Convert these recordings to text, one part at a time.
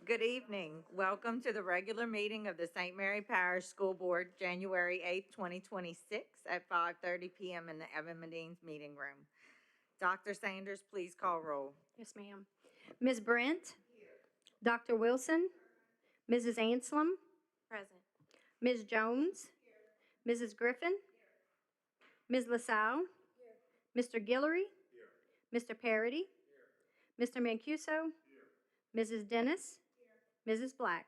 Good evening. Welcome to the regular meeting of the St. Mary Parish School Board, January 8th, 2026 at 5:30 PM in the Evan Medines Meeting Room. Dr. Sanders, please call roll. Yes, ma'am. Ms. Brent? Dr. Wilson? Mrs. Anselm? Present. Ms. Jones? Mrs. Griffin? Ms. LaSalle? Mr. Guillory? Mr. Parity? Mr. Mancuso? Mrs. Dennis? Mrs. Black?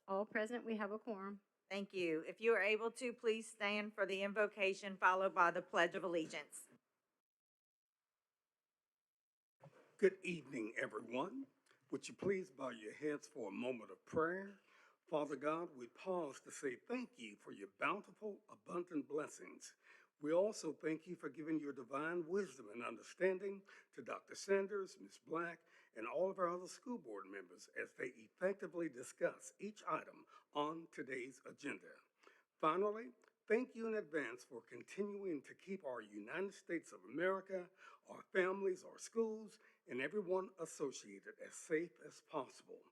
All present. We have a quorum. Thank you. If you are able to, please stand for the invocation followed by the Pledge of Allegiance. Good evening, everyone. Would you please bow your heads for a moment of prayer? Father God, we pause to say thank you for your bountiful, abundant blessings. We also thank you for giving your divine wisdom and understanding to Dr. Sanders, Ms. Black, and all of our other school board members as they effectively discuss each item on today's agenda. Finally, thank you in advance for continuing to keep our United States of America, our families, our schools, and everyone associated as safe as possible.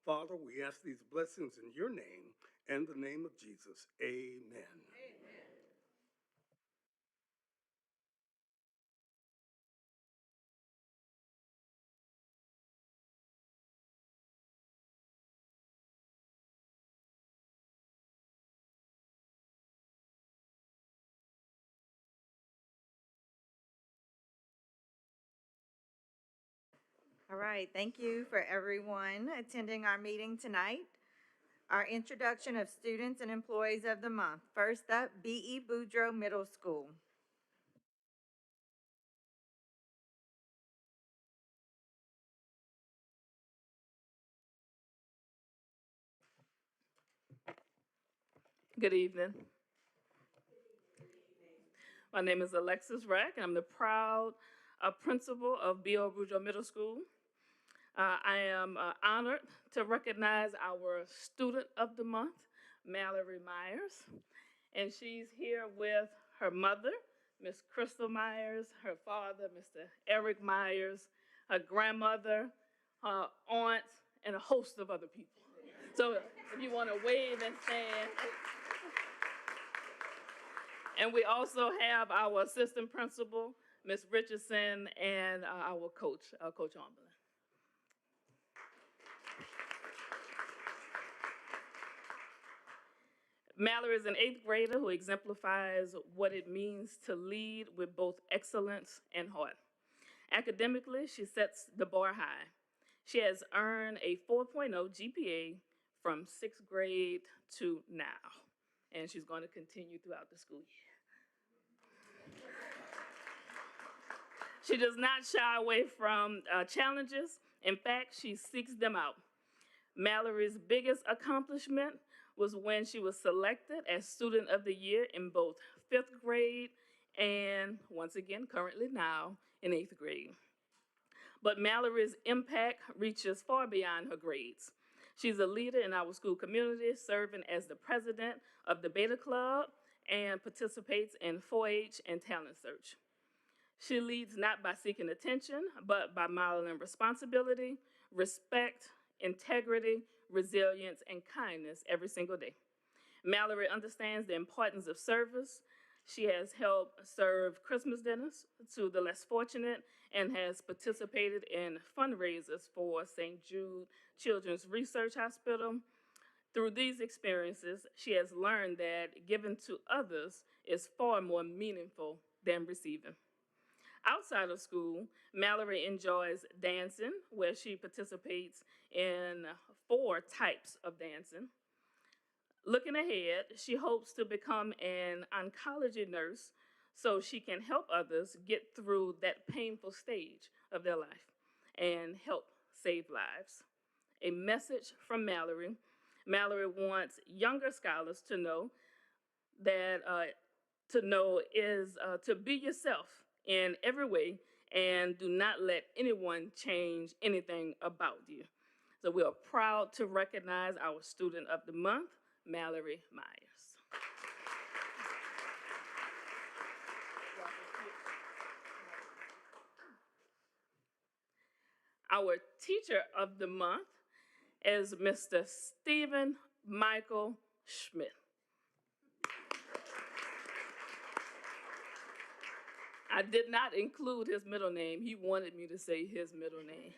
Father, we ask these blessings in your name and the name of Jesus. Amen. All right, thank you for everyone attending our meeting tonight. Our introduction of students and employees of the month. First up, B.E. Boudreaux Middle School. Good evening. My name is Alexis Rack, and I'm the proud principal of B.O. Boudreaux Middle School. I am honored to recognize our student of the month, Mallory Myers, and she's here with her mother, Miss Crystal Myers, her father, Mr. Eric Myers, her grandmother, her aunt, and a host of other people. So if you want to wave and stand. And we also have our assistant principal, Ms. Richardson, and our coach, Coach Omberlin. Mallory is an 8th grader who exemplifies what it means to lead with both excellence and heart. Academically, she sets the bar high. She has earned a 4.0 GPA from 6th grade to now, and she's going to continue throughout the school year. She does not shy away from challenges. In fact, she seeks them out. Mallory's biggest accomplishment was when she was selected as Student of the Year in both 5th grade and, once again, currently now, in 8th grade. But Mallory's impact reaches far beyond her grades. She's a leader in our school community, serving as the president of the Beta Club and participates in 4-H and talent search. She leads not by seeking attention, but by modeling responsibility, respect, integrity, resilience, and kindness every single day. Mallory understands the importance of service. She has helped serve Christmas dinners to the less fortunate and has participated in fundraisers for St. Jude Children's Research Hospital. Through these experiences, she has learned that giving to others is far more meaningful than receiving. Outside of school, Mallory enjoys dancing, where she participates in 4 types of dancing. Looking ahead, she hopes to become an oncology nurse so she can help others get through that painful stage of their life and help save lives. A message from Mallory. Mallory wants younger scholars to know that to be yourself in every way and do not let anyone change anything about you. So we are proud to recognize our Student of the Month, Mallory Myers. Our Teacher of the Month is Mr. Stephen Michael Schmidt. I did not include his middle name. He wanted me to say his middle name.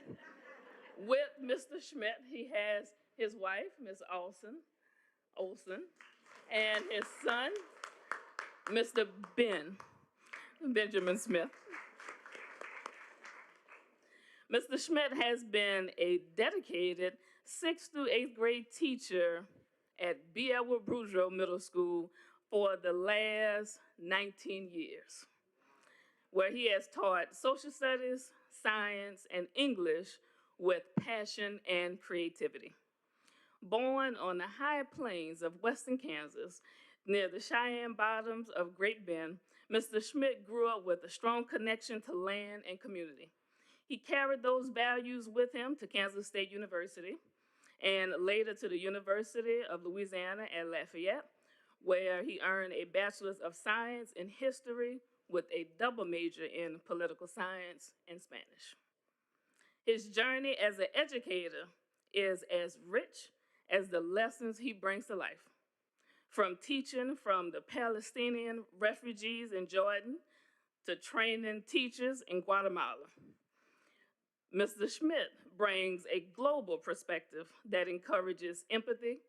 With Mr. Schmidt, he has his wife, Ms. Olson, and his son, Mr. Benjamin Smith. Mr. Schmidt has been a dedicated 6th through 8th grade teacher at B. Edward Boudreaux Middle School for the last 19 years, where he has taught social studies, science, and English with passion and creativity. Born on the high plains of western Kansas, near the Cheyenne Bottoms of Great Bend, Mr. Schmidt grew up with a strong connection to land and community. He carried those values with him to Kansas State University and later to the University of Louisiana at Lafayette, where he earned a Bachelor's of Science in History with a double major in political science and Spanish. His journey as an educator is as rich as the lessons he brings to life. From teaching from the Palestinian refugees in Jordan to training teachers in Guatemala, Mr. Schmidt brings a global perspective that encourages empathy,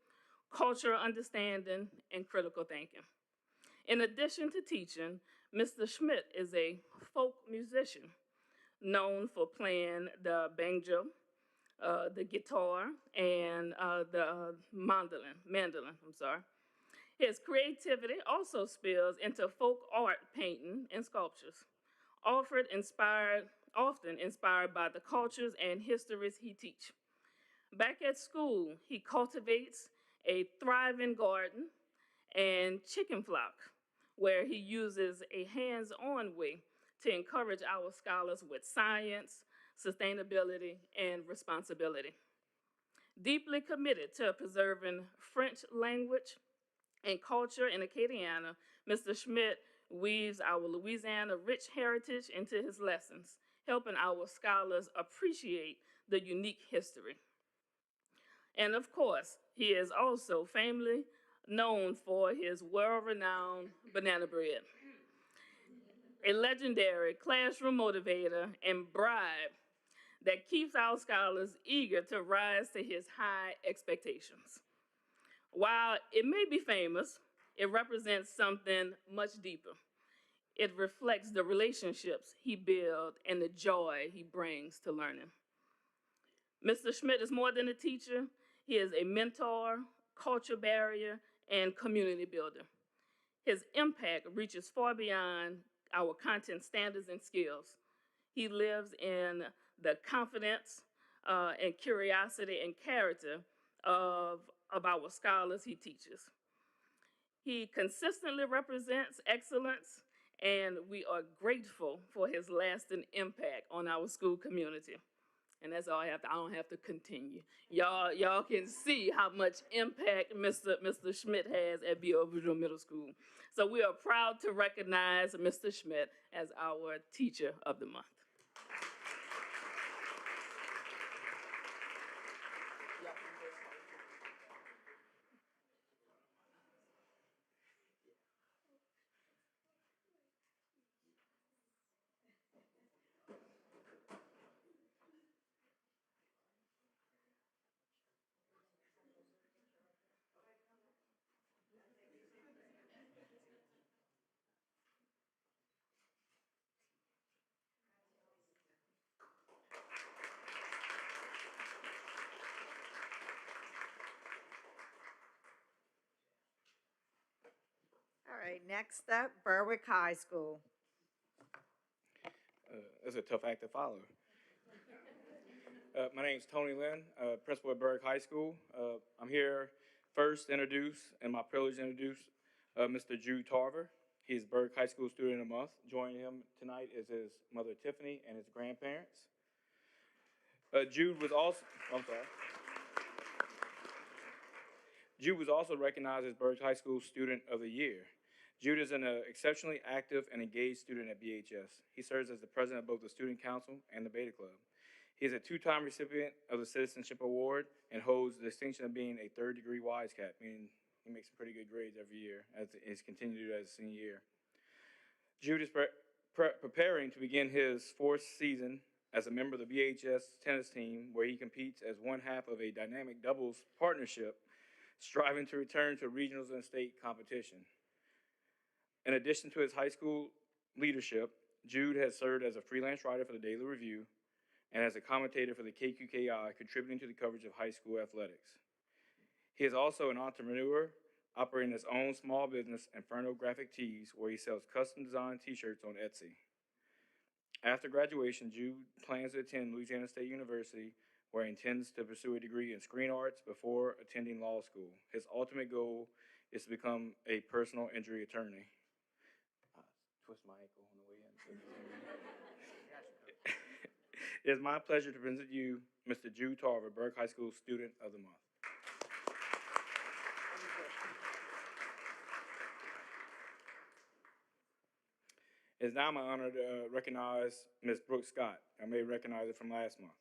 cultural understanding, and critical thinking. In addition to teaching, Mr. Schmidt is a folk musician known for playing the banjo, the guitar, and the mandolin. His creativity also spills into folk art painting and sculptures, often inspired by the cultures and histories he teaches. Back at school, he cultivates a thriving garden and chicken flock, where he uses a hands-on way to encourage our scholars with science, sustainability, and responsibility. Deeply committed to preserving French language and culture in Acadiana, Mr. Schmidt weaves our Louisiana rich heritage into his lessons, helping our scholars appreciate the unique history. And of course, he is also famously known for his world-renowned banana bread, a legendary classroom motivator and bribe that keeps our scholars eager to rise to his high expectations. While it may be famous, it represents something much deeper. It reflects the relationships he built and the joy he brings to learning. Mr. Schmidt is more than a teacher. He is a mentor, culture barrier, and community builder. His impact reaches far beyond our content standards and skills. He lives in the confidence and curiosity and character of our scholars he teaches. He consistently represents excellence, and we are grateful for his lasting impact on our school community. And that's all I have to, I don't have to continue. Y'all can see how much impact Mr. Schmidt has at B. Edward Middle School. So we are proud to recognize Mr. Schmidt as our Teacher of the Month. All right, next up, Berwick High School. It's a tough act to follow. My name is Tony Lynn, principal at Berwick High School. I'm here first to introduce, and my privilege to introduce, Mr. Jude Tarver. He's Berwick High School Student of the Month. Joining him tonight is his mother, Tiffany, and his grandparents. Jude was also recognized as Berwick High School Student of the Year. Jude is an exceptionally active and engaged student at BHS. He serves as the president of both the Student Council and the Beta Club. He is a two-time recipient of the Citizenship Award and holds the distinction of being a third-degree Wisecap, meaning he makes some pretty good grades every year as he's continued as a senior year. Jude is preparing to begin his fourth season as a member of the BHS tennis team, where he competes as one half of a dynamic doubles partnership, striving to return to regionals and state competition. In addition to his high school leadership, Jude has served as a freelance writer for the Daily Review and as a commentator for the KQKI, contributing to the coverage of high school athletics. He is also an entrepreneur, operating his own small business, Inferno Graphic Tees, where he sells custom designed t-shirts on Etsy. After graduation, Jude plans to attend Louisiana State University, where he intends to pursue a degree in screen arts before attending law school. His ultimate goal is to become a personal injury attorney. Twist my ankle on the way in. It is my pleasure to present you Mr. Jude Tarver, Burke High School Student of the Month. It is now my honor to recognize Ms. Brooke Scott. I may recognize her from last month,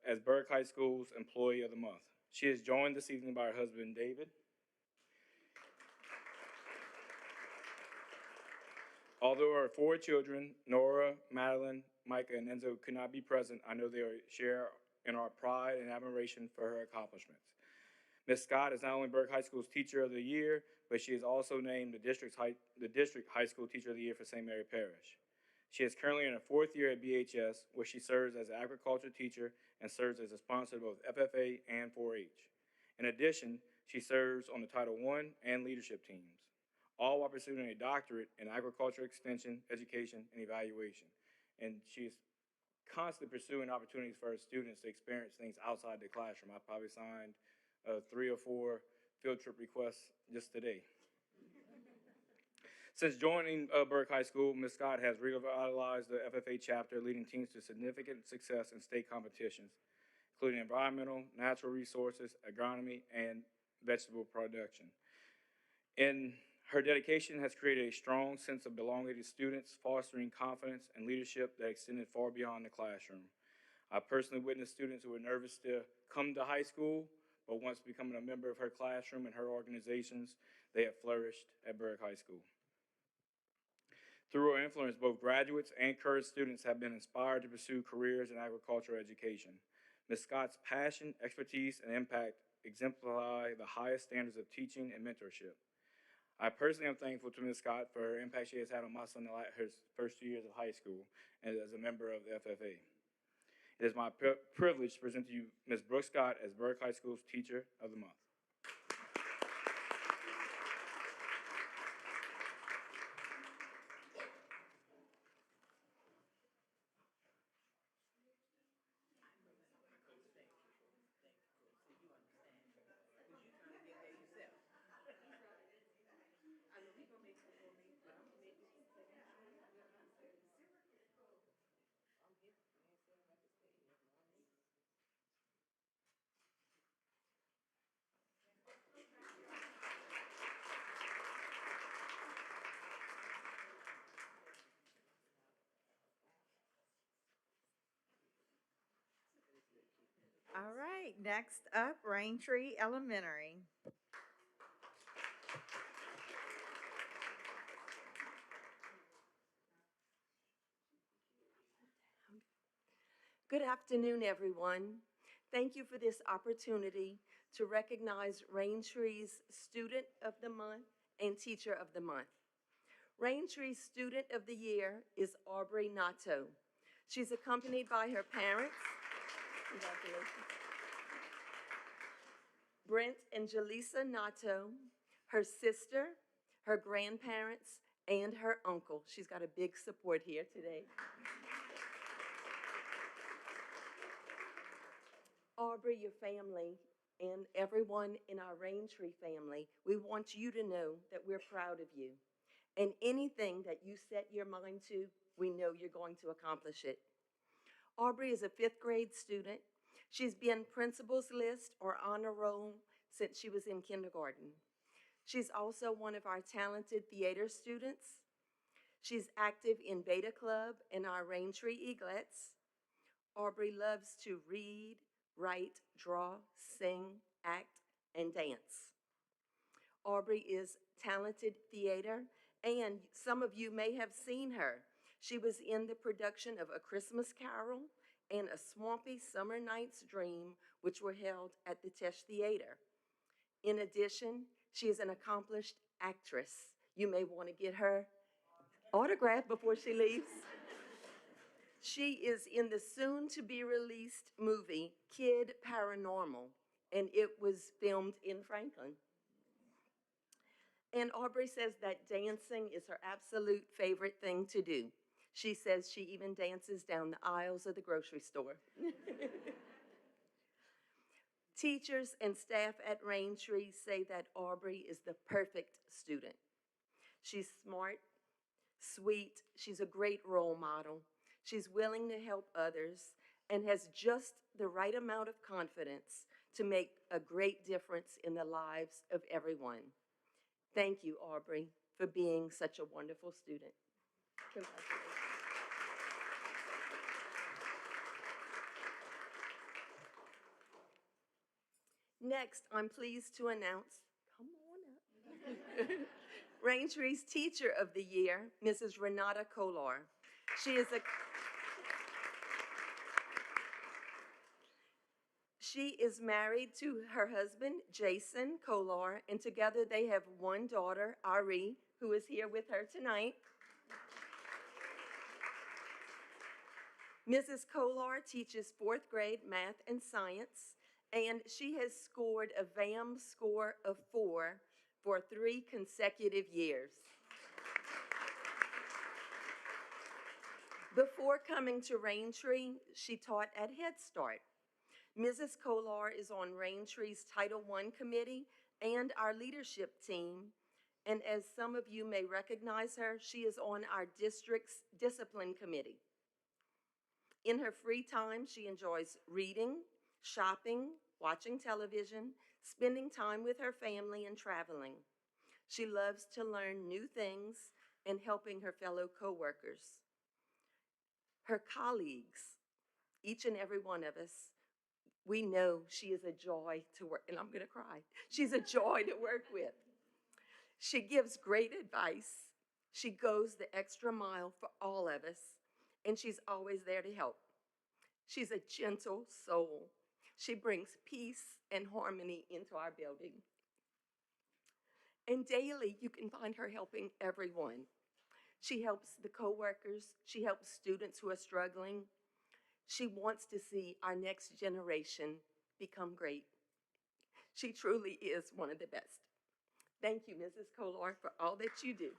as Burke High School's Employee of the Month. She is joined this evening by her husband, David. Although her 4 children, Nora, Madeline, Micah, and Enzo, could not be present, I know they share in our pride and admiration for her accomplishments. Ms. Scott is not only Burke High School's Teacher of the Year, but she is also named the District High School Teacher of the Year for St. Mary Parish. She is currently in her 4th year at BHS, where she serves as an agriculture teacher and serves as a sponsor of both FFA and 4-H. In addition, she serves on the Title I and leadership teams, all while pursuing a doctorate in agriculture extension, education, and evaluation. And she's constantly pursuing opportunities for her students to experience things outside the classroom. I probably signed 3 or 4 field trip requests just today. Since joining Burke High School, Ms. Scott has revitalized the FFA chapter, leading teams to significant success in state competitions, including environmental, natural resources, agronomy, and vegetable production. And her dedication has created a strong sense of belonging to students, fostering confidence and leadership that extended far beyond the classroom. I personally witnessed students who were nervous to come to high school, but once becoming a member of her classroom and her organizations, they have flourished at Burke High School. Through her influence, both graduates and current students have been inspired to pursue careers in agricultural education. Ms. Scott's passion, expertise, and impact exemplify the highest standards of teaching and mentorship. I personally am thankful to Ms. Scott for her impact she has had on my son in her first 2 years of high school and as a member of the FFA. It is my privilege to present to you Ms. Brooke Scott as Burke High School's Teacher of the Month. All right, next up, Raintree Elementary. Good afternoon, everyone. Thank you for this opportunity to recognize Raintree's Student of the Month and Teacher of the Month. Raintree's Student of the Year is Aubrey Nato. She's accompanied by her parents, congratulations, Brent and Jaleesa Nato, her sister, her grandparents, and her uncle. She's got a big support here today. Aubrey, your family, and everyone in our Raintree family, we want you to know that we're proud of you. And anything that you set your mind to, we know you're going to accomplish it. Aubrey is a 5th grade student. She's been principal's list or honor roll since she was in kindergarten. She's also one of our talented theater students. She's active in Beta Club and our Raintree Eaglets. Aubrey loves to read, write, draw, sing, act, and dance. Aubrey is talented theater, and some of you may have seen her. She was in the production of A Christmas Carol and A Swampy Summer Night's Dream, which were held at the Tesh Theater. In addition, she is an accomplished actress. You may want to get her autograph before she leaves. She is in the soon-to-be-released movie Kid Paranormal, and it was filmed in Franklin. And Aubrey says that dancing is her absolute favorite thing to do. She says she even dances down the aisles of the grocery store. Teachers and staff at Raintree say that Aubrey is the perfect student. She's smart, sweet, she's a great role model. She's willing to help others and has just the right amount of confidence to make a great difference in the lives of everyone. Thank you, Aubrey, for being such a wonderful student. Congratulations. Next, I'm pleased to announce, come on up, Raintree's Teacher of the Year, Mrs. Renata Kolar. She is married to her husband, Jason Kolar, and together they have one daughter, Ari, who is here with her tonight. Mrs. Kolar teaches 4th grade math and science, and she has scored a VAM score of 4 for 3 consecutive years. Before coming to Raintree, she taught at Head Start. Mrs. Kolar is on Raintree's Title I committee and our leadership team, and as some of you may recognize her, she is on our district's discipline committee. In her free time, she enjoys reading, shopping, watching television, spending time with her family, and traveling. She loves to learn new things and helping her fellow coworkers. Her colleagues, each and every one of us, we know she is a joy to work, and I'm gonna cry. She's a joy to work with. She gives great advice. She goes the extra mile for all of us, and she's always there to help. She's a gentle soul. She brings peace and harmony into our building. And daily, you can find her helping everyone. She helps the coworkers. She helps students who are struggling. She wants to see our next generation become great. She truly is one of the best. Thank you, Mrs. Kolar, for all that you do.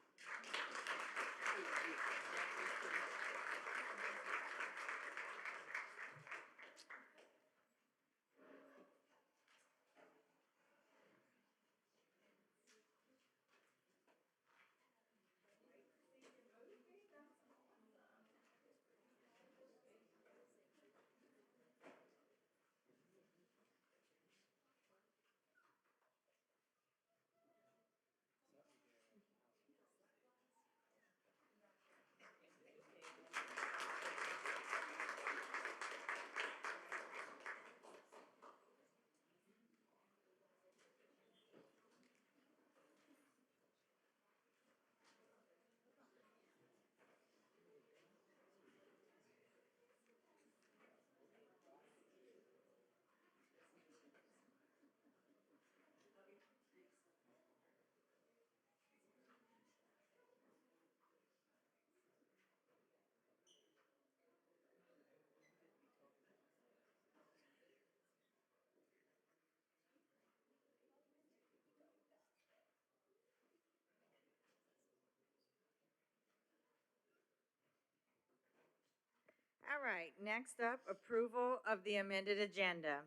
All right, next up, approval of the amended agenda.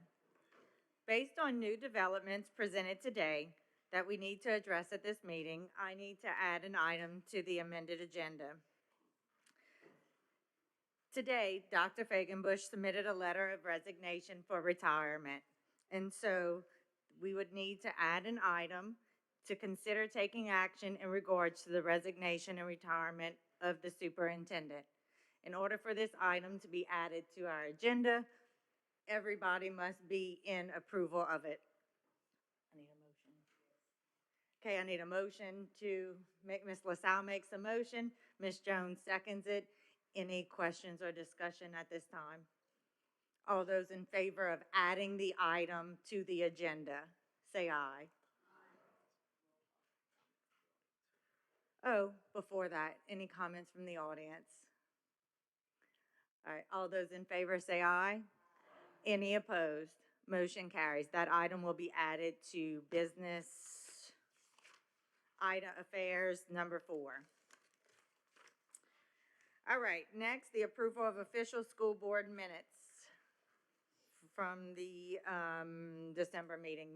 Based on new developments presented today that we need to address at this meeting, I need to add an item to the amended agenda. Today, Dr. Fagenbush submitted a letter of resignation for retirement. And so we would need to add an item to consider taking action in regards to the resignation and retirement of the superintendent. In order for this item to be added to our agenda, everybody must be in approval of it. I need a motion. Okay, I need a motion to make, Ms. LaSalle makes a motion, Ms. Jones seconds it. Any questions or discussion at this time? All those in favor of adding the item to the agenda, say aye. Oh, before that, any comments from the audience? All right, all those in favor say aye. Any opposed? Motion carries. That item will be added to business item affairs number 4. All right, next, the approval of official school board minutes from the December meeting.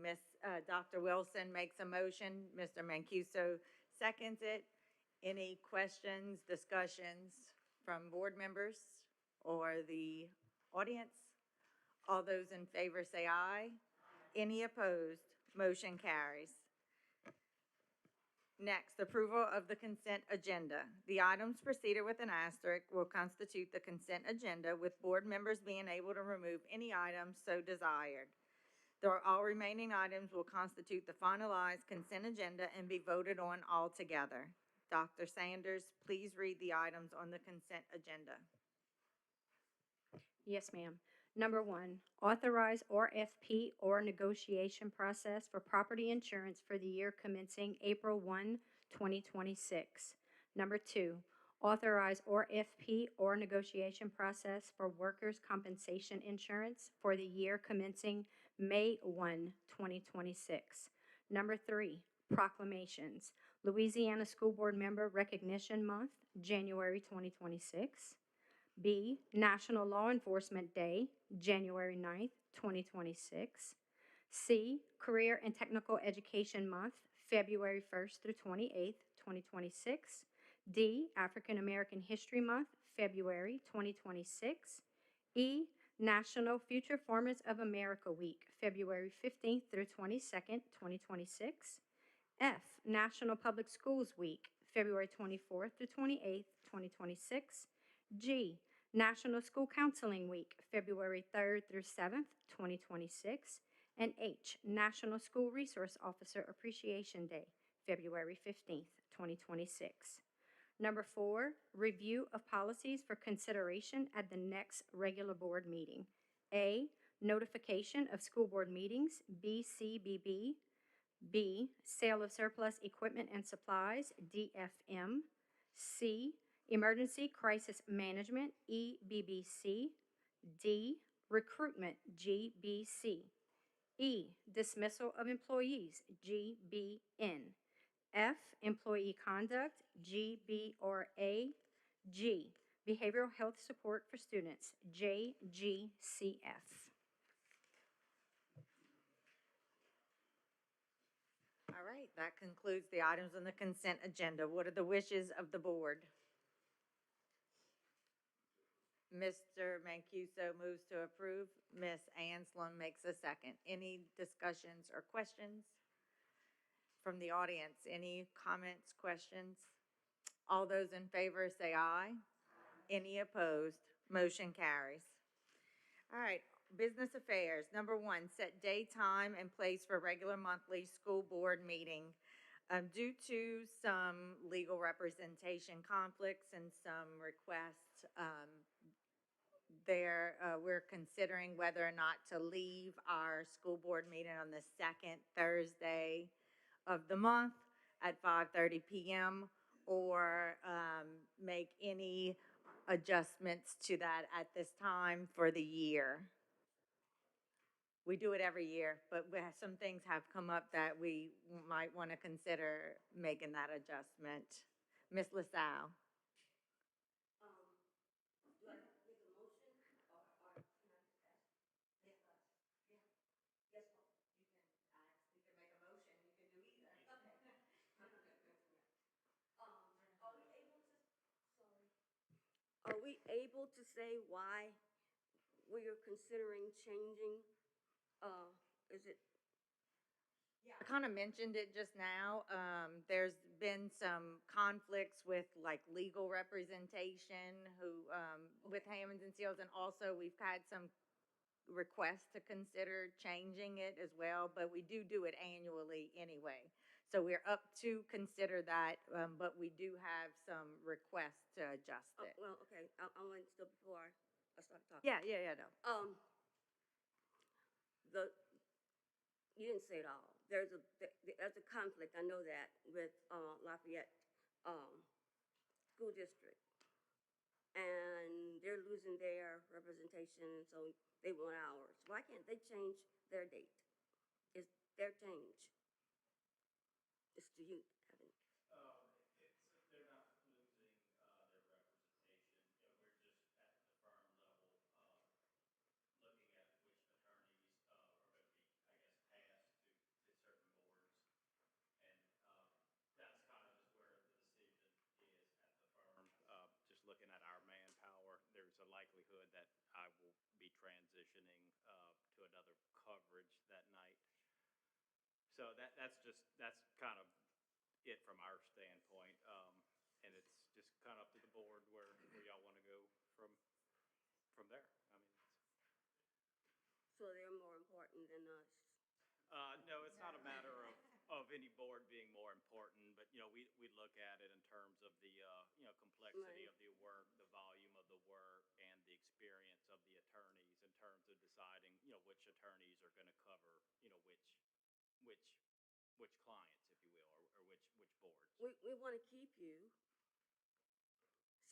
Dr. Wilson makes a motion, Mr. Mancuso seconds it. Any questions, discussions from board members or the audience? All those in favor say aye. Any opposed? Motion carries. Next, approval of the consent agenda. The items preceded with an asterisk will constitute the consent agenda, with board members being able to remove any items so desired. All remaining items will constitute the finalized consent agenda and be voted on all together. Dr. Sanders, please read the items on the consent agenda. Yes, ma'am. Number 1, authorize RFP or negotiation process for property insurance for the year commencing April 1, 2026. Number 2, authorize RFP or negotiation process for workers' compensation insurance for the year commencing May 1, 2026. Number 3, proclamations. Louisiana School Board Member Recognition Month, January 2026. B, National Law Enforcement Day, January 9th, 2026. C, Career and Technical Education Month, February 1st through 28th, 2026. D, African American History Month, February 2026. E, National Future Farmers of America Week, February 15th through 22nd, 2026. F, National Public Schools Week, February 24th through 28th, 2026. G, National School Counseling Week, February 3rd through 7th, 2026. And H, National School Resource Officer Appreciation Day, February 15th, 2026. Number 4, review of policies for consideration at the next regular board meeting. A, notification of school board meetings, BCBB. B, sale of surplus equipment and supplies, DFM. C, emergency crisis management, EBBC. D, recruitment, GBC. E, dismissal of employees, GBN. F, employee conduct, GBRA. G, behavioral health support for students, JGCF. All right, that concludes the items on the consent agenda. What are the wishes of the board? Mr. Mancuso moves to approve. Ms. Anslem makes a second. Any discussions or questions from the audience? Any comments, questions? All those in favor say aye. Any opposed? Motion carries. All right, business affairs. Number 1, set day, time, and place for regular monthly school board meeting. Due to some legal representation conflicts and some requests we're considering whether or not to leave our school board meeting on the second Thursday of the month at 5:30 p.m. or make any adjustments to that at this time for the year. We do it every year, but some things have come up that we might want to consider making that adjustment. Ms. LaSalle. Are we able to say why we are considering changing, is it? kind of mentioned it just now. There's been some conflicts with like legal representation with Hammonds and Seals, and also we've had some requests to consider changing it as well, but we do it annually anyway. So we're up to consider that, but we do have some requests to adjust Oh, it. well, okay, I want to, before I start talking. Yeah, no. You didn't say it all. There's a conflict, I know that, with, Lafayette, school district. And they're losing their representation, so they want ours. Why can't they change their date? It's their change. It's to you, Evan. They're not losing their representation. You know, we're just at the firm level looking at which attorneys are going to be, I guess, passed to certain boards, and that's kind of just where the decision is at the firm. Just looking at our manpower, there's a likelihood that I will be transitioning to another coverage that night. So that's kind of it from our standpoint, and it's just kind of up to the board where y'all want to go from there. I mean, So they're more important than us. no, it's not a matter of any board being more important, but you know, we look at it in terms of the complexity Right. of the work, the volume of the work, and the experience of the attorneys in terms of deciding which attorneys are going to cover which clients, if you will, or which boards. We want to keep you.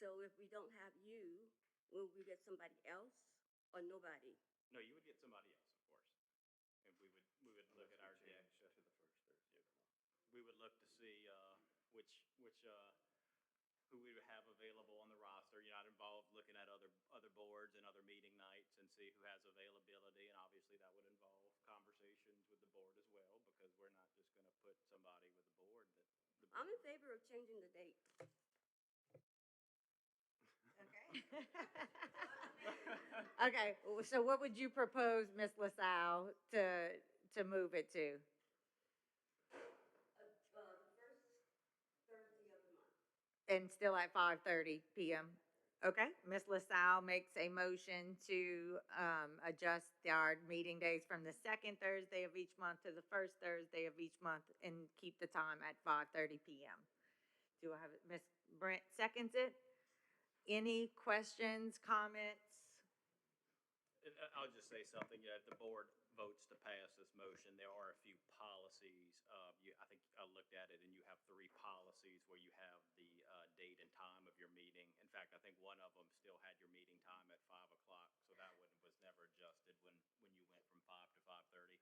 So if we don't have you, will we get somebody else or nobody? No, you would get somebody else, of course, and we would look at our deck. We would look to see which who we would have available on the roster. You're not involved looking at other boards and other meeting nights and see who has availability, and obviously that would involve conversations with the board as well, because we're not just going to put somebody with the board that the board. I'm in favor of changing the date. Okay, so what would you propose, Ms. LaSalle, to move it to? The first Thursday of the month. And still at 5:30 PM? Okay, Ms. LaSalle makes a motion to adjust our meeting days from the second Thursday of each month to the first Thursday of each month and keep the time at 5:30 PM. Do I have it? Ms. Brent seconds it? Any questions, comments? And I'll just say something. If the board votes to pass this motion, there are a few policies. I think I looked at it, and you have 3 policies where you have the date and time of your meeting. In fact, I think one of them still had your meeting time at 5 o'clock, so that one was never adjusted when you went from 5 to 5:30.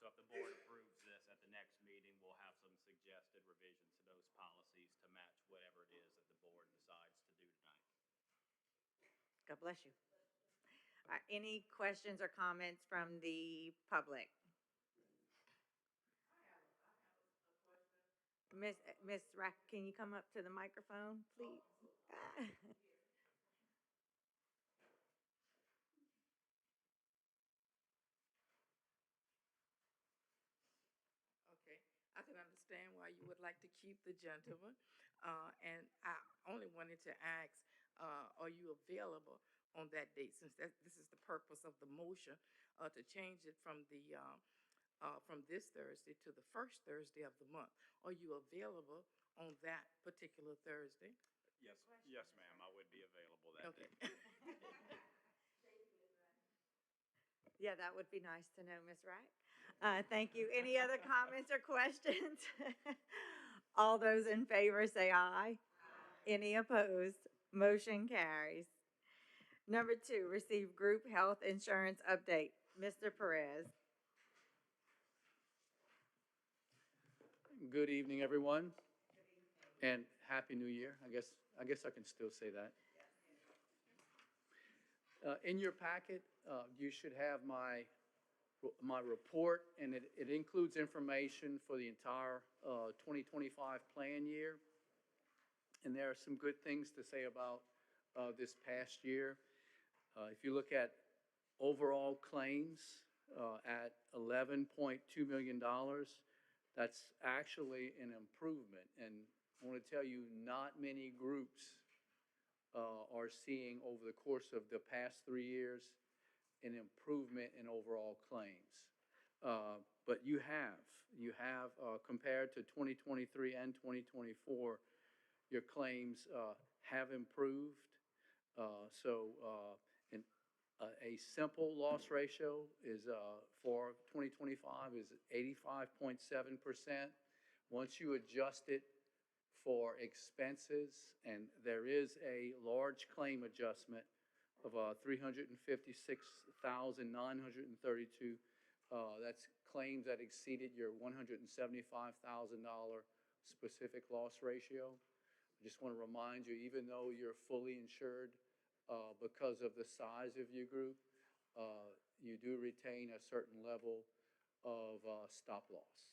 So if the board approves this at the next meeting, we'll have some suggested revisions to those policies to match whatever it is that the board decides to do tonight. God bless you. Any questions or comments from the public? Miss Rack, can you come up to the microphone, please? Okay, I can understand why you would like to keep the gentleman. And I only wanted to ask, are you available on that date? Since this is the purpose of the motion, to change it from this Thursday to the first Thursday of the month. Are you available on that particular Thursday? Yes, ma'am, I would be available that Okay. day. Yeah, that would be nice to know, Ms. Rack. Thank you. Any other comments or questions? All those in favor say aye. Any opposed? Motion carries. Number 2, receive group health insurance update. Mr. Perez. Good evening, everyone, and Happy New Year. I guess I can still say that. In your packet, you should have my report, and it includes information for the entire 2025 plan year. And there are some good things to say about this past year. If you look at overall claims at $11.2 million, That's actually an improvement, and I want to tell you, not many groups are seeing over the course of the past 3 years an improvement in overall claims. But you have compared to 2023 and 2024, your claims have improved. A simple loss ratio is for 2025 is 85.7%. Once you adjust it for expenses, and there is a large claim adjustment of $356,932. That's claims that exceeded your $175,000 specific loss ratio. I just want to remind you, even though you're fully insured, because of the size of your group, you do retain a certain level of stop loss.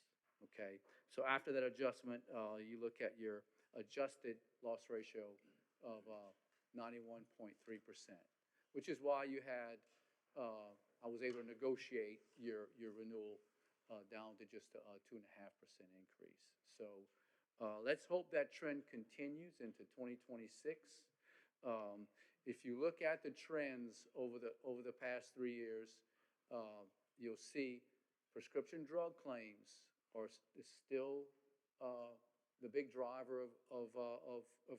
Okay, so after that adjustment, you look at your adjusted loss ratio of 91.3%, which is why you had, I was able to negotiate your renewal down to just a 2.5% increase. So let's hope that trend continues into 2026. If you look at the trends over the past 3 years, you'll see prescription drug claims is still the big driver of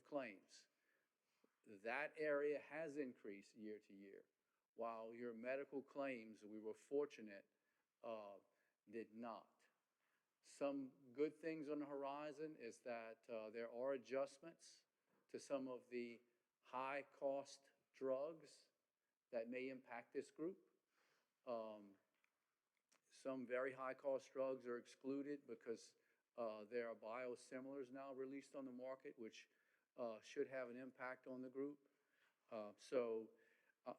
claims. That area has increased year to year, while your medical claims, we were fortunate, did not. Some good things on the horizon is that there are adjustments to some of the high-cost drugs that may impact this group. Some very high-cost drugs are excluded because there are biosimilars now released on the market, which should have an impact on the group. So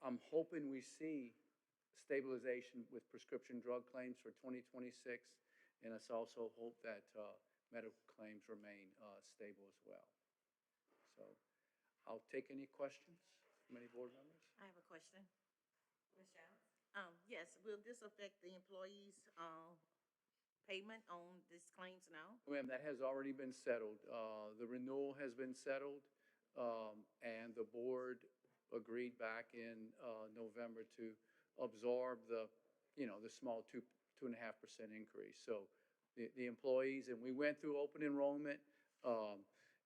I'm hoping we see stabilization with prescription drug claims for 2026, and let's also hope that medical claims remain stable as well. So I'll take any questions from any board members. I have a question. Ms. Jones? Yes, will this affect the employees' payment on these claims now? Ma'am, that has already been settled. The renewal has been settled, and the board agreed back in November to absorb the small 2.5% increase. So the employees, and we went through open enrollment,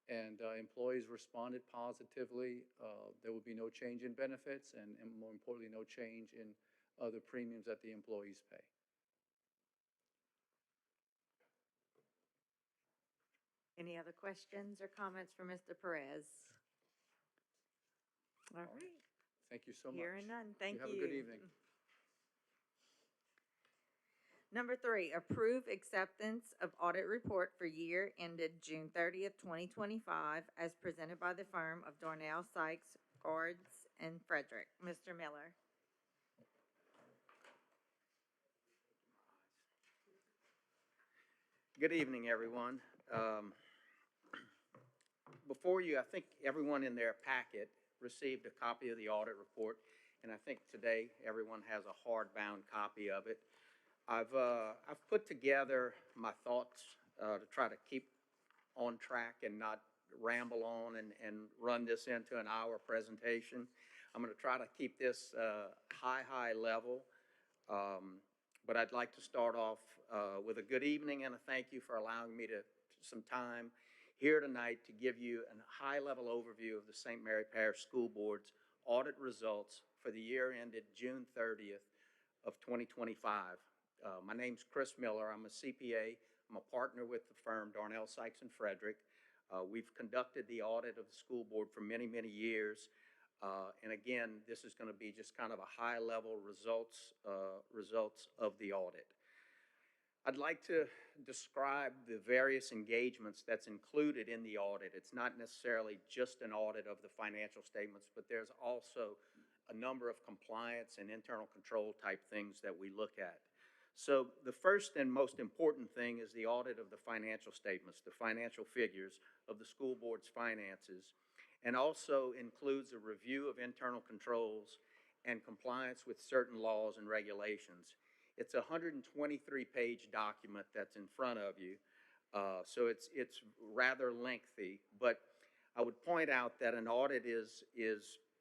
and employees responded positively. There will be no change in benefits, and more importantly, no change in the premiums that the employees pay. Any other questions or comments for Mr. Perez? All right. Thank you so much. Hearing none, thank you. Have a good evening. Number 3, approve acceptance of audit report for year ended June 30th, 2025, as presented by the firm of Darnell, Sykes, Guards, and Frederick. Mr. Miller. Good evening, everyone. Before you, I think everyone in their packet received a copy of the audit report, and I think today everyone has a hardbound copy of it. I've put together my thoughts to try to keep on track and not ramble on and run this into an hour presentation. I'm going to try to keep this high level, but I'd like to start off with a good evening and a thank you for allowing me some time here tonight to give you a high-level overview of the St. Mary Parish School Board's audit results for the year ended June 30th of 2025. My name's Chris Miller. I'm a CPA. I'm a partner with the firm Darnell, Sykes, and Frederick. We've conducted the audit of the school board for many years. And again, this is going to be just kind of a high-level results of the audit. I'd like to describe the various engagements that's included in the audit. It's not necessarily just an audit of the financial statements, but there's also a number of compliance and internal control type things that we look at. So the first and most important thing is the audit of the financial statements, the financial figures of the school board's finances, and also includes a review of internal controls and compliance with certain laws and regulations. It's a 123-page document that's in front of you, so it's rather lengthy. But I would point out that an audit is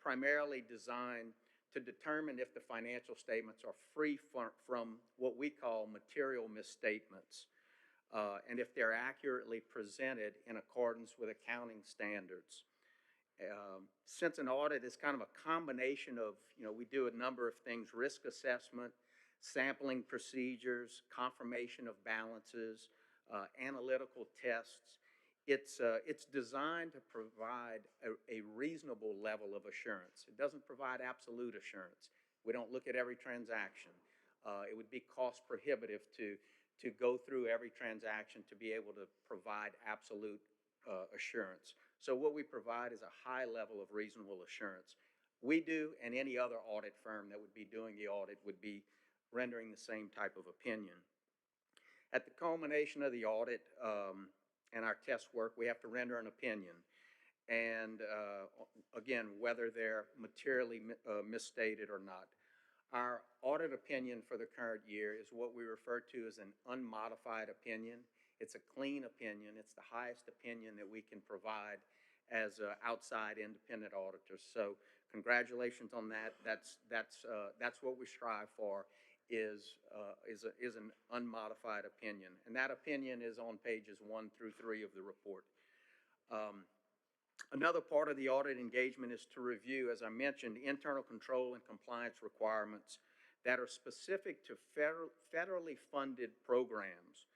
primarily designed to determine if the financial statements are free from what we call material misstatements, and if they're accurately presented in accordance with accounting standards. Since an audit is kind of a combination of, we do a number of things: risk assessment, sampling procedures, confirmation of balances, analytical tests. It's designed to provide a reasonable level of assurance. It doesn't provide absolute assurance. We don't look at every transaction. It would be cost prohibitive to go through every transaction to be able to provide absolute assurance. So what we provide is a high level of reasonable assurance. We do, and any other audit firm that would be doing the audit would be rendering the same type of opinion. At the culmination of the audit and our test work, we have to render an opinion. And again, whether they're materially misstated or not. Our audit opinion for the current year is what we refer to as an unmodified opinion. It's a clean opinion. It's the highest opinion that we can provide as outside independent auditors. So congratulations on that. That's what we strive for, is an unmodified opinion. And that opinion is on pages 1 through 3 of the report. Another part of the audit engagement is to review, as I mentioned, internal control and compliance requirements that are specific to federally funded programs.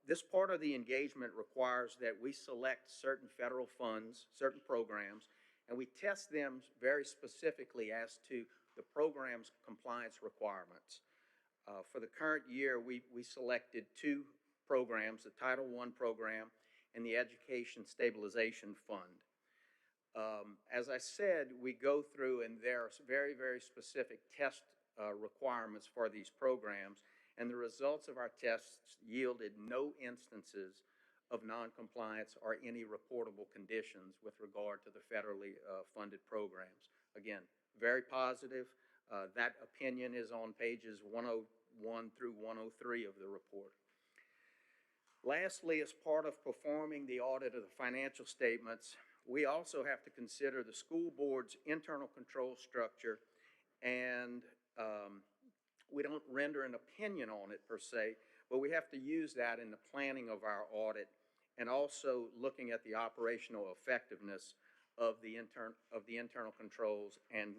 This part of the engagement requires that we select certain federal funds, certain programs, and we test them very specifically as to the program's compliance requirements. For the current year, we selected 2 programs, the Title I program and the Education Stabilization Fund. As I said, we go through, and there are very, very specific test requirements for these programs, and the results of our tests yielded no instances of noncompliance or any reportable conditions with regard to the federally funded programs. Again, very positive. That opinion is on pages 101 through 103 of the report. Lastly, as part of performing the audit of the financial statements, we also have to consider the school board's internal control structure, and we don't render an opinion on it per se, but we have to use that in the planning of our audit and also looking at the operational effectiveness of the internal controls and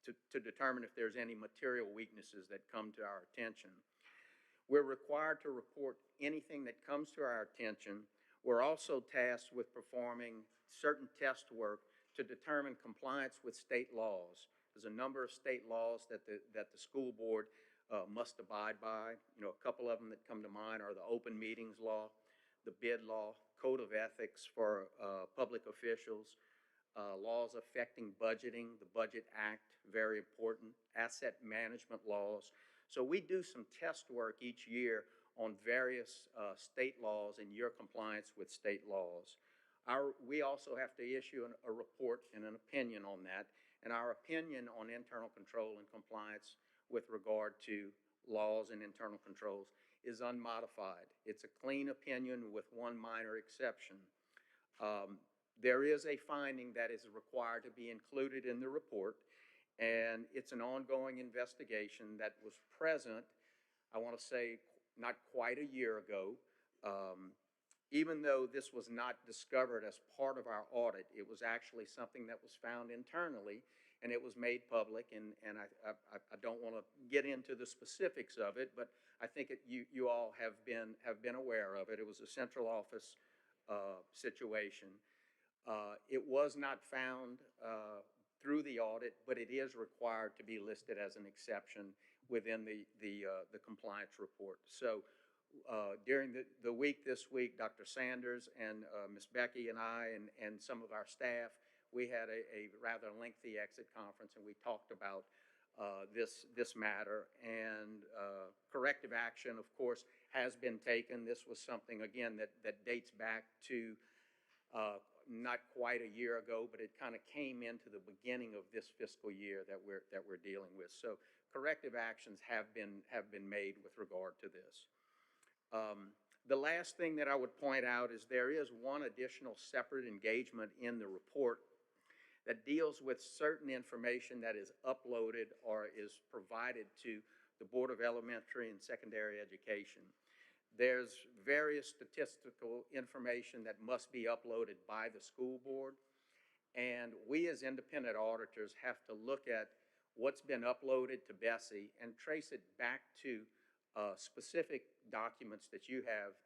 to determine if there's any material weaknesses that come to our attention. We're required to report anything that comes to our attention. We're also tasked with performing certain test work to determine compliance with state laws. There's a number of state laws that the school board must abide by. A couple of them that come to mind are the open meetings law, the bid law, code of ethics for public officials, laws affecting budgeting, the Budget Act, very important, asset management laws. So we do some test work each year on various state laws and your compliance with state laws. We also have to issue a report and an opinion on that, and our opinion on internal control and compliance with regard to laws and internal controls is unmodified. It's a clean opinion with one minor exception. There is a finding that is required to be included in the report, and it's an ongoing investigation that was present, I want to say, not quite a year ago. Even though this was not discovered as part of our audit, it was actually something that was found internally, and it was made public, and I don't want to get into the specifics of it, but I think you all have been aware of it. It was a central office situation. It was not found through the audit, but it is required to be listed as an exception within the compliance report. So during the week this week, Dr. Sanders and Ms. Becky and I and some of our staff, we had a rather lengthy exit conference, and we talked about this matter, and corrective action, of course, has been taken. This was something, again, that dates back to not quite a year ago, but it kind of came into the beginning of this fiscal year that we're dealing with. So corrective actions have been made with regard to this. The last thing that I would point out is there is one additional separate engagement in the report that deals with certain information that is uploaded or is provided to the Board of Elementary and Secondary Education. There's various statistical information that must be uploaded by the school board, and we as independent auditors have to look at what's been uploaded to Bessie and trace it back to specific documents that you have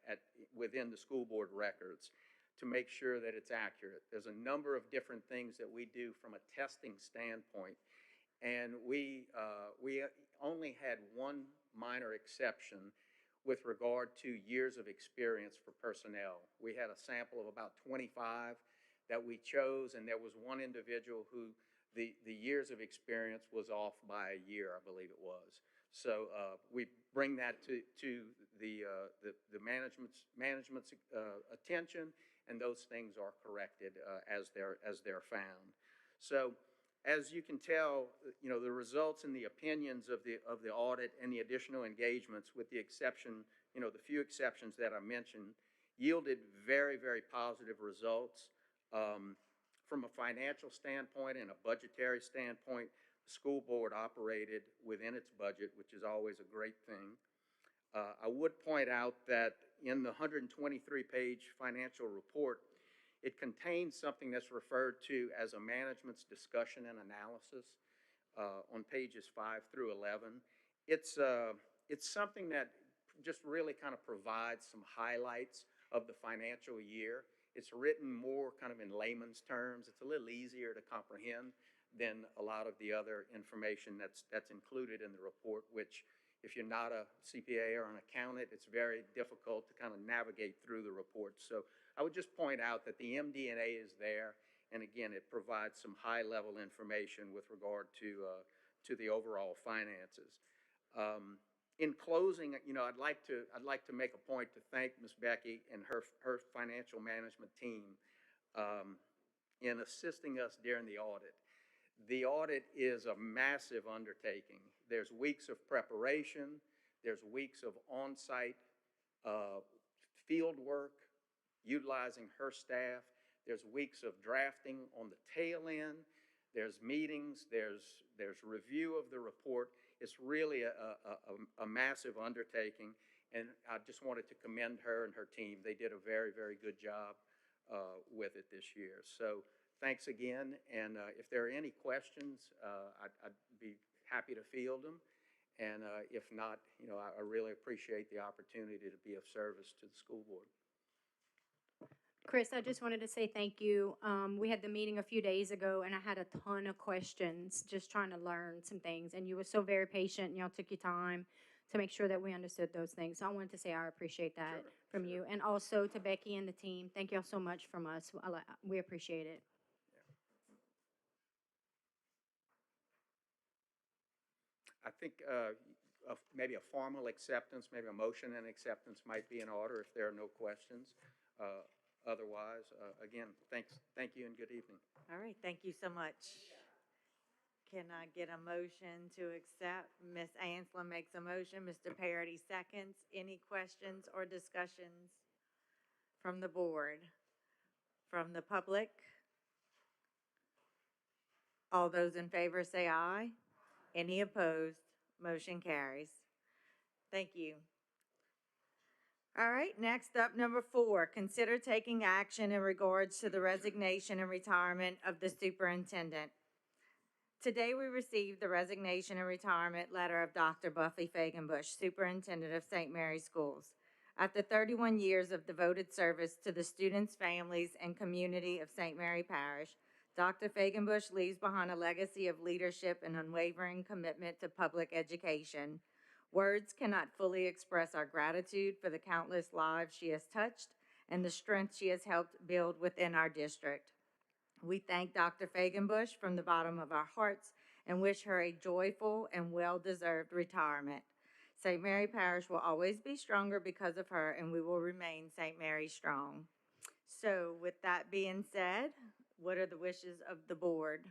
within the school board records to make sure that it's accurate. There's a number of different things that we do from a testing standpoint, and we only had one minor exception with regard to years of experience for personnel. We had a sample of about 25 that we chose, and there was one individual who the years of experience was off by a year, I believe it was. So we bring that to the management's attention, and those things are corrected as they're found. So as you can tell, the results and the opinions of the audit and the additional engagements, with the exception, the few exceptions that I mentioned, yielded very, very positive results. From a financial standpoint and a budgetary standpoint, the school board operated within its budget, which is always a great thing. I would point out that in the 123-page financial report, it contains something that's referred to as a management's discussion and analysis on pages 5 through 11. It's something that just really kind of provides some highlights of the financial year. It's written more kind of in layman's terms. It's a little easier to comprehend than a lot of the other information that's included in the report, which if you're not a CPA or an accountant, it's very difficult to kind of navigate through the report. So I would just point out that the MD&A is there, and again, it provides some high-level information with regard to the overall finances. In closing, I'd like to make a point to thank Ms. Becky and her financial management team in assisting us during the audit. The audit is a massive undertaking. There's weeks of preparation, there's weeks of on-site field work, utilizing her staff, there's weeks of drafting on the tail end, there's meetings, there's review of the report. It's really a massive undertaking, and I just wanted to commend her and her team. They did a very, very good job with it this year. So thanks again, and if there are any questions, I'd be happy to field them, and if not, I really appreciate the opportunity to be of service to the school board. Chris, I just wanted to say thank you. We had the meeting a few days ago, and I had a ton of questions, just trying to learn some things. And you were so very patient, and y'all took your time to make sure that we understood those things. So I wanted to say I appreciate that from you. And also to Becky and the team, thank y'all so much from us. We appreciate it. I think maybe a formal acceptance, maybe a motion and acceptance might be in order if there are no questions. Otherwise, again, thank you and good evening. All right, thank you so much. Can I get a motion to accept? Ms. Ansela makes a motion, Mr. Parity seconds. Any questions or discussions from the board? From the public? All those in favor say aye. Any opposed? Motion carries. Thank you. All right, next up, number 4, consider taking action in regards to the resignation and retirement of the superintendent. Today, we received the resignation and retirement letter of Dr. Buffy Fagenbush, Superintendent of St. Mary's Schools. After 31 years of devoted service to the students, families, and community of St. Mary Parish, Dr. Fagenbush leaves behind a legacy of leadership and unwavering commitment to public education. Words cannot fully express our gratitude for the countless lives she has touched and the strength she has helped build within our district. We thank Dr. Fagenbush from the bottom of our hearts and wish her a joyful and well-deserved retirement. St. Mary Parish will always be stronger because of her, and we will remain St. Mary strong. So with that being said, what are the wishes of the board?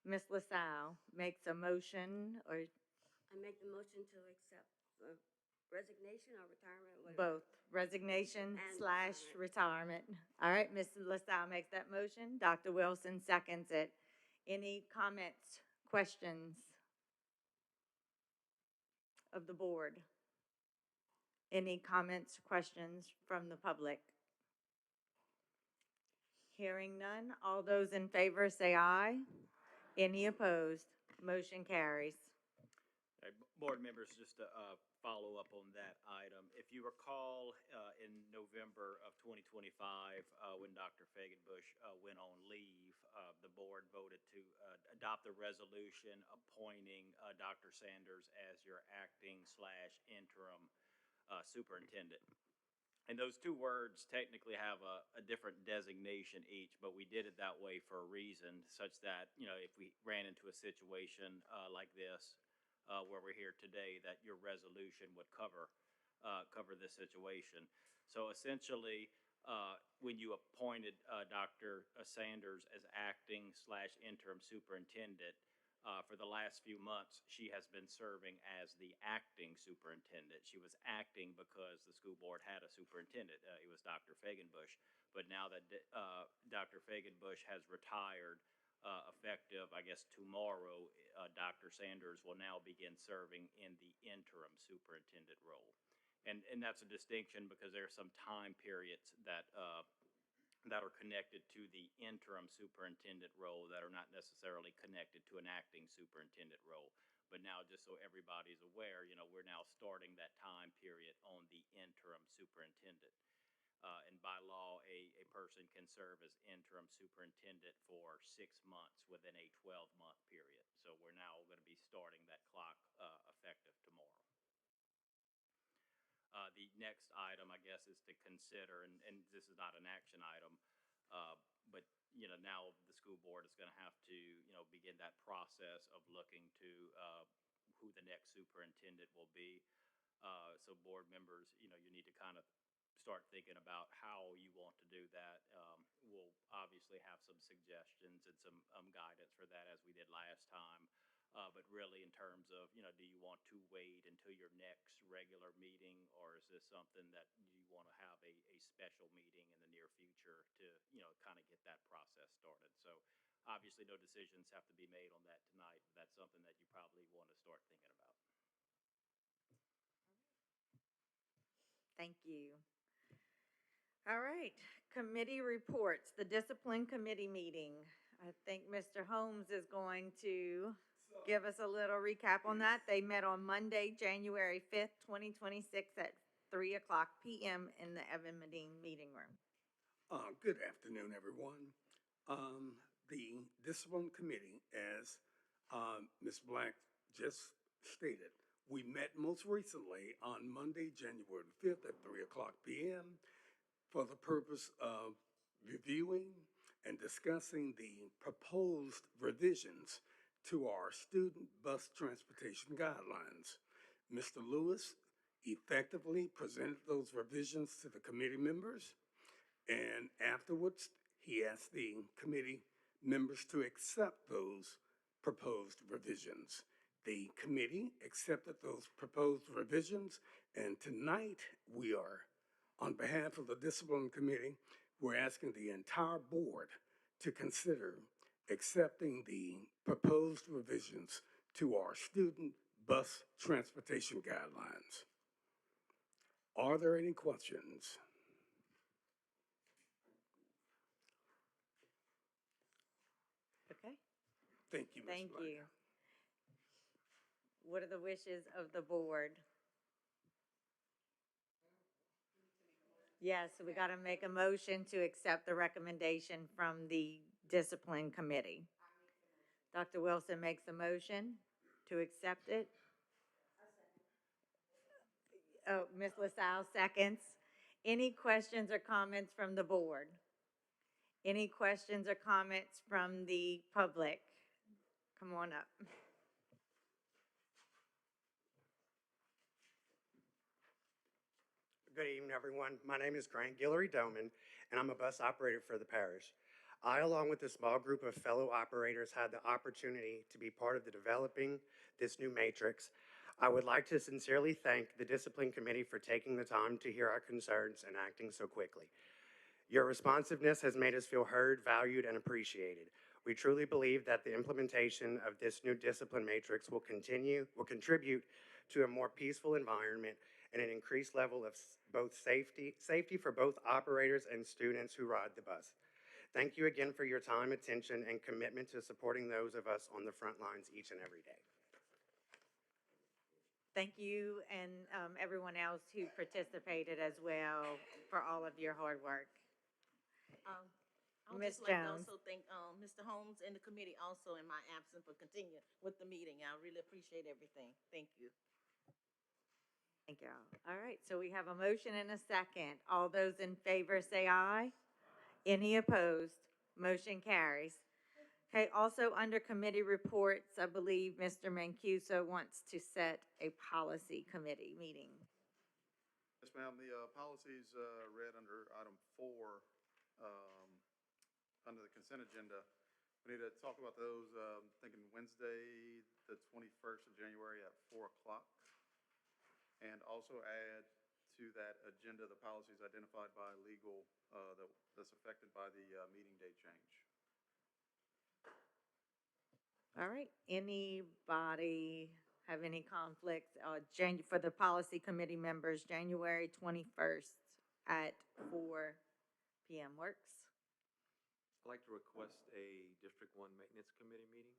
Ms. LaSalle makes a motion, or I make the motion to accept the resignation or retirement, whatever. both, resignation And slash retirement. All right, Ms. LaSalle makes that motion. Dr. Wilson seconds it. Any comments, questions of the board? Any comments, questions from the public? Hearing none, all those in favor say aye. Any opposed? Motion carries. Board members, just to follow up on that item, if you recall, in November of 2025, when Dr. Fagenbush went on leave, the board voted to adopt a resolution appointing Dr. Sanders as your acting/interim superintendent. And those two words technically have a different designation each, but we did it that way for a reason, such that, you know, if we ran into a situation like this, where we're here today, that your resolution would cover this situation. So essentially, when you appointed Dr. Sanders as acting/interim superintendent, for the last few months, she has been serving as the acting superintendent. She was acting because the school board had a superintendent. It was Dr. Fagenbush. But now that Dr. Fagenbush has retired, effective, I guess, tomorrow, Dr. Sanders will now begin serving in the interim superintendent role. And that's a distinction because there are some time periods that are connected to the interim superintendent role that are not necessarily connected to an acting superintendent role. But now, just so everybody's aware, you know, we're now starting that time period on the interim superintendent. And by law, a person can serve as interim superintendent for 6 months within a 12-month period. So we're now going to be starting that clock effective tomorrow. The next item, I guess, is to consider, and this is not an action item, but, you know, now the school board is going to have to, you know, begin that process of looking to who the next superintendent will be. So board members, you know, you need to kind of start thinking about how you want to do that. We'll obviously have some suggestions and some guidance for that as we did last time. But really, in terms of, you know, do you want to wait until your next regular meeting, or is this something that you want to have a special meeting in the near future to, you know, kind of get that process started? So obviously, no decisions have to be made on that tonight, but that's something that you probably want to start thinking about. Thank you. All right, committee reports, the discipline committee meeting. I think Mr. Holmes is going to give us a little recap on that. They met on Monday, January 5th, 2026 at 3:00 p.m. in the Evan Medine meeting room. Good afternoon, everyone. The Discipline Committee, as Ms. Black just stated, we met most recently on Monday, January 5th at 3:00 p.m. for the purpose of reviewing and discussing the proposed revisions to our student bus transportation guidelines. Mr. Lewis effectively presented those revisions to the committee members, and afterwards, he asked the committee members to accept those proposed revisions. The committee accepted those proposed revisions, and tonight we are, on behalf of the Discipline Committee, we're asking the entire board to consider accepting the proposed revisions to our student bus transportation guidelines. Are there any questions? Okay, Thank you, Ms. thank Black. you. What are the wishes of the board? Yes, we got to make a motion to accept the recommendation from the discipline committee. Dr. Wilson makes a motion to accept it. Oh, Ms. LaSalle seconds. Any questions or comments from the board? Any questions or comments from the public? Come on up. Good evening, everyone. My name is Grant Guillory Doman, and I'm a bus operator for the parish. I, along with a small group of fellow operators, had the opportunity to be part of the developing this new matrix. I would like to sincerely thank the Discipline Committee for taking the time to hear our concerns and acting so quickly. Your responsiveness has made us feel heard, valued, and appreciated. We truly believe that the implementation of this new discipline matrix will contribute to a more peaceful environment and an increased level of both safety for both operators and students who ride the bus. Thank you again for your time, attention, and commitment to supporting those of us on the front lines each and every day. Thank you and everyone else who participated as well for all of your hard work. I would Ms. just like to Jones. also thank Mr. Holmes and the committee also in my absence for continuing with the meeting. I really appreciate everything. Thank you. Thank you. All right, so we have a motion and a second. All those in favor say aye. Any opposed? Motion carries. Okay, also under committee reports, I believe Mr. Mancuso wants to set a policy committee meeting. Yes, ma'am. The policies read under item 4, under the consent agenda. We need to talk about those, thinking Wednesday, the 21st of January at 4 o'clock. And also add to that agenda the policies identified by legal that's affected by the meeting date change. All right, anybody have any conflicts for the policy committee members, January 21st at 4 p.m. works? I'd like to request a District 1 Maintenance Committee meeting.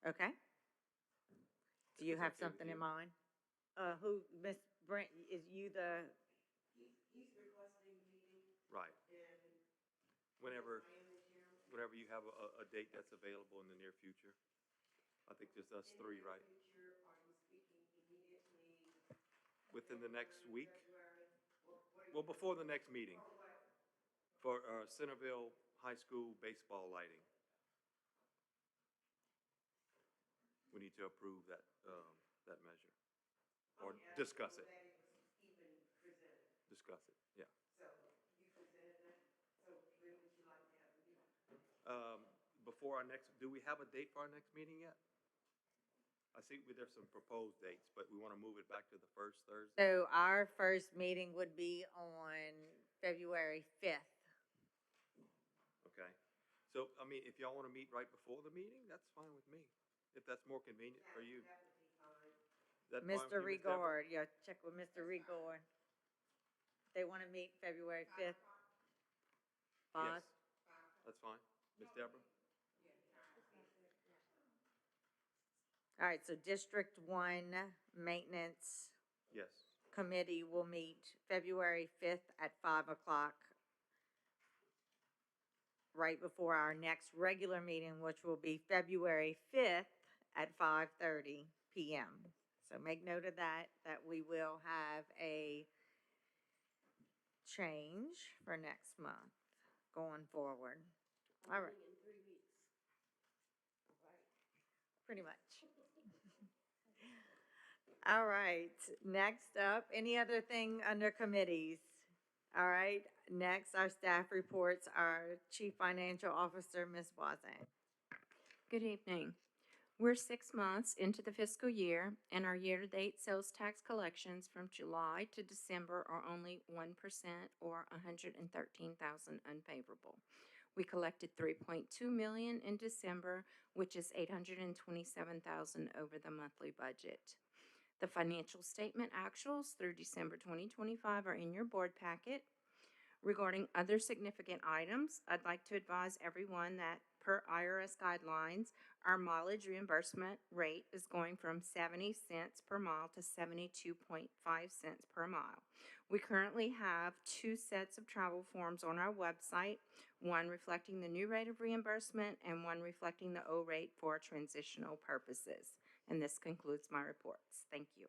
Okay. Do you If have it's okay with something in you. mind? Ms. Brent, is you the, He's requesting a meeting Right. and. Whenever you have a date that's available in the near future. I think just us three, right? Are you speaking immediately? Within the next week? February? Well, before the next meeting. For Centerville High School baseball lighting. We need to approve that measure. Or discuss it. That it was even presented. Discuss it, yeah. So you presented that, so when would you like to have the meeting? Before our next, do we have a date for our next meeting yet? I see there's some proposed dates, but we want to move it back to the first Thursday. so our first meeting would be on February 5th. Okay. So, I mean, if y'all want to meet right before the meeting, that's fine with me. If that's more convenient for you. That would be fine. Is that fine with Mr. you, Ms. Deborah? Rigord, yeah, check with Mr. Rigord. They want to meet February 5th? 5? Yes, that's fine. Ms. Deborah? All right, so District 1 Maintenance Yes. Committee will meet February 5th at 5 o'clock, right before our next regular meeting, which will be February 5th at 5:30 p.m. So make note of that we will have a change for next month going forward. All right. In 3 weeks. Pretty much. All right, next up, any other thing under committees? All right, next, our staff reports, our Chief Financial Officer, Ms. Wazan. Good evening. We're 6 months into the fiscal year, and our year-to-date sales tax collections from July to December are only 1% or $113,000 unfavorable. We collected $3.2 million in December, which is $827,000 over the monthly budget. The financial statement actuals through December 2025 are in your board packet. Regarding other significant items, I'd like to advise everyone that per IRS guidelines, our mileage reimbursement rate is going from 70 cents per mile to 72.5 cents per mile. We currently have 2 sets of travel forms on our website, one reflecting the new rate of reimbursement and one reflecting the old rate for transitional purposes. And this concludes my reports. Thank you.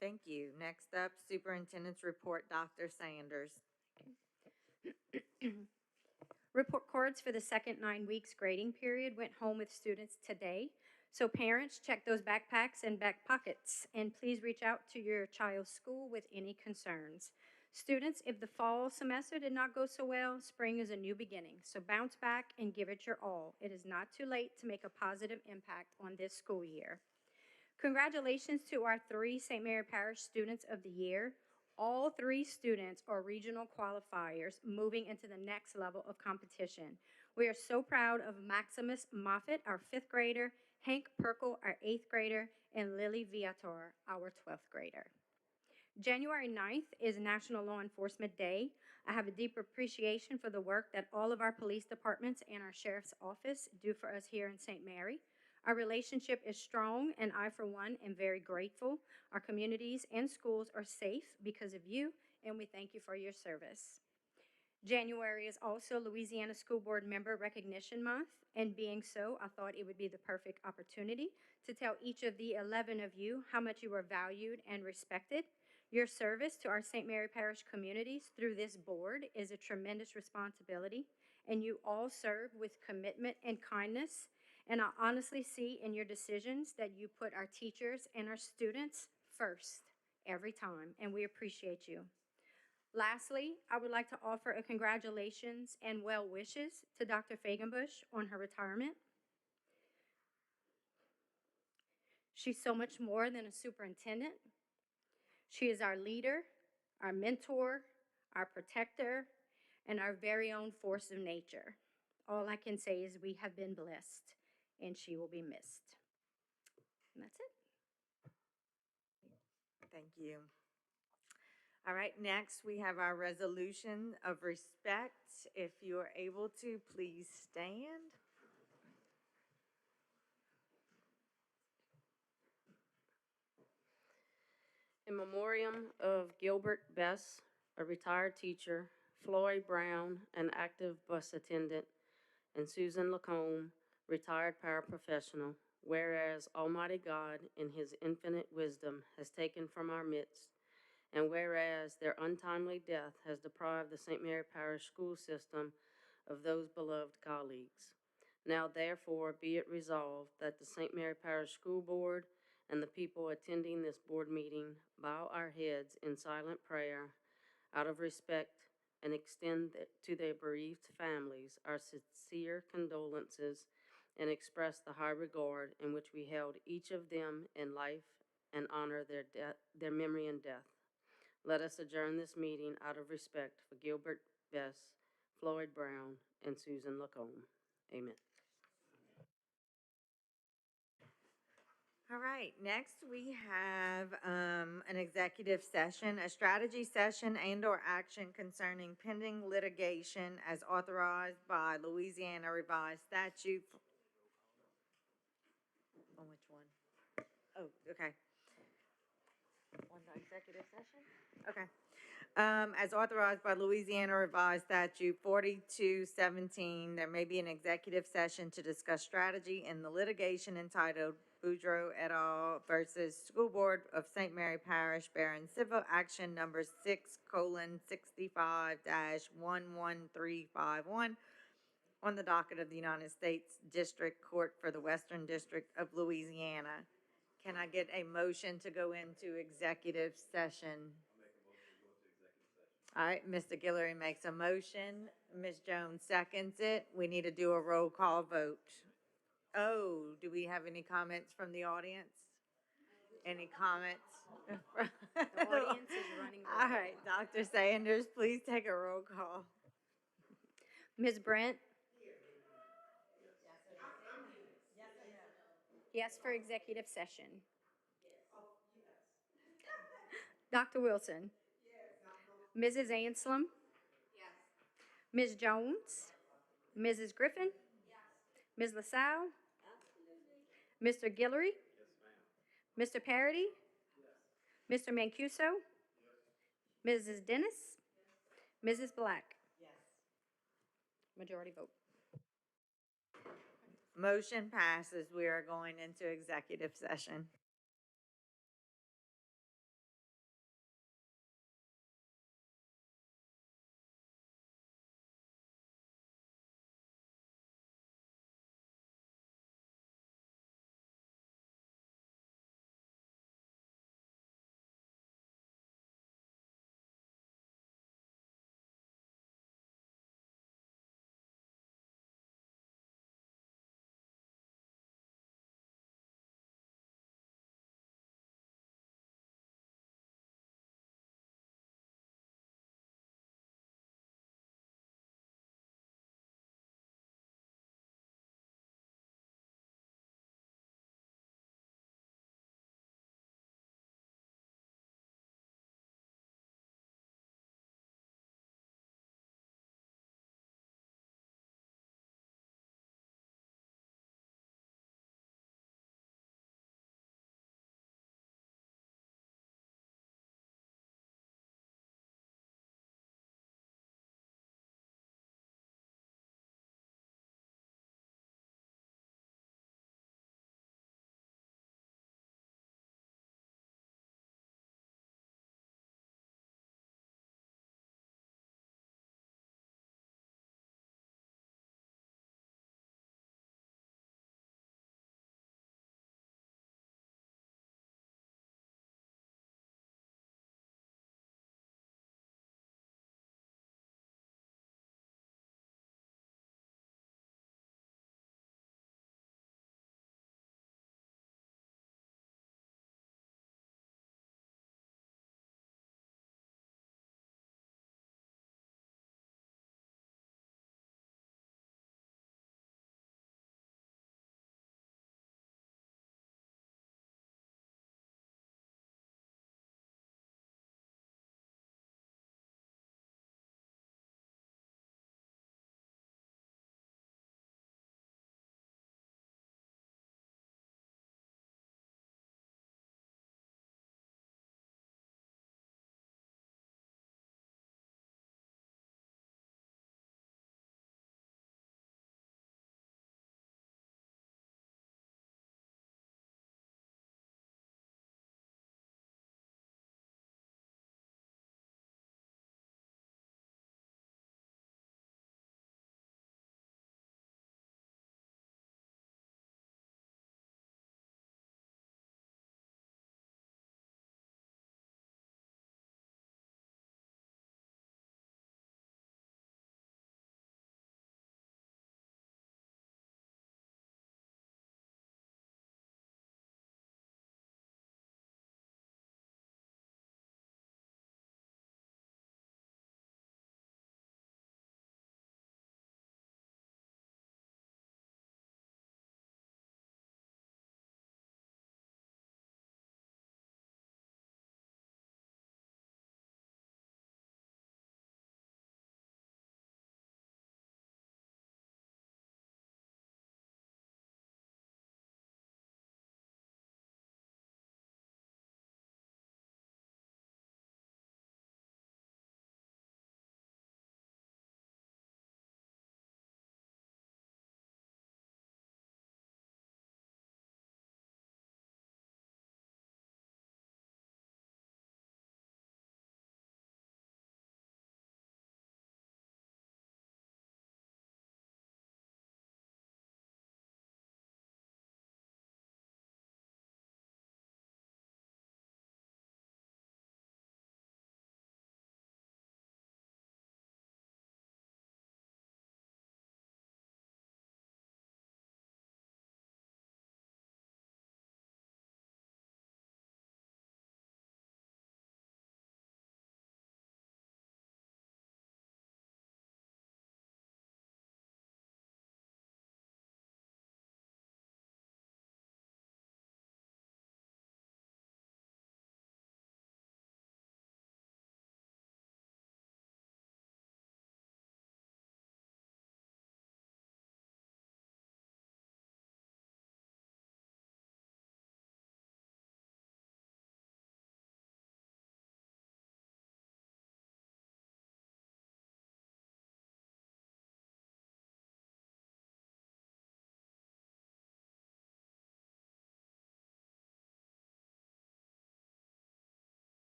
Thank you. Next up, Superintendent's Report, Dr. Sanders. Report cards for the second 9 weeks grading period went home with students today. So parents, check those backpacks and back pockets, and please reach out to your child's school with any concerns. Students, if the fall semester did not go so well, spring is a new beginning. So bounce back and give it your all. It is not too late to make a positive impact on this school year. Congratulations to our 3 St. Mary Parish Students of the Year. All 3 students are regional qualifiers moving into the next level of competition. We are so proud of Maximus Moffett, our 5th grader, Hank Perkle, our 8th grader, and Lily Viator, our 12th grader. January 9th is National Law Enforcement Day. I have a deep appreciation for the work that all of our police departments and our sheriff's office do for us here in St. Mary. Our relationship is strong, and I, for one, am very grateful. Our communities and schools are safe because of you, and we thank you for your service. January is also Louisiana School Board Member Recognition Month, and being so, I thought it would be the perfect opportunity to tell each of the 11 of you how much you are valued and respected. Your service to our St. Mary Parish communities through this board is a tremendous responsibility, and you all serve with commitment and kindness. And I honestly see in your decisions that you put our teachers and our students first every time, and we appreciate you. Lastly, I would like to offer a congratulations and well wishes to Dr. Fagenbush on her retirement. She's so much more than a superintendent. She is our leader, our mentor, our protector, and our very own force of nature. All I can say is we have been blessed, and she will be missed. And that's it. Thank you. All right, next we have our resolution of respect. If you are able to, please stand. In memoriam of Gilbert Bess, a retired teacher, Floyd Brown, an active bus attendant, and Susan Lacombe, retired paraprofessional, whereas Almighty God, in his infinite wisdom, has taken from our midst, and whereas their untimely death has deprived the St. Mary Parish school system of those beloved colleagues. Now therefore be it resolved that the St. Mary Parish School Board and the people attending this board meeting bow our heads in silent prayer out of respect and extend to their bereaved families our sincere condolences and express the high regard in which we held each of them in life and honor their memory in death. Let us adjourn this meeting out of respect for Gilbert Bess, Floyd Brown, and Susan Lacombe. Amen. All right, next we have an executive session, a strategy session and/or action concerning pending litigation as authorized by Louisiana Revised Statute. On which one? Oh, okay. On the executive session? Okay. As authorized by Louisiana Revised Statute 4217, there may be an executive session to discuss strategy in the litigation entitled Boudreaux et al. Versus School Board of St. Mary Parish, bearing civil action number 6:65-11351 on the docket of the United States District Court for the Western District of Louisiana. Can I get a motion to go into executive session? All right, Mr. Guillory makes a motion. Ms. Jones seconds it. We need to do a roll call vote. Oh, do we have any comments from the audience? Any comments? The audience is running All wild. right, Dr. Sanders, please take a roll call. Ms. Brent? Yes for executive session. Dr. Wilson? Mrs. Anselm? Ms. Jones? Mrs. Griffin? Ms. LaSalle? Mr. Guillory? Mr. Parity? Mr. Mancuso? Mrs. Dennis? Mrs. Black? Majority vote. Motion passes. We are going into executive session.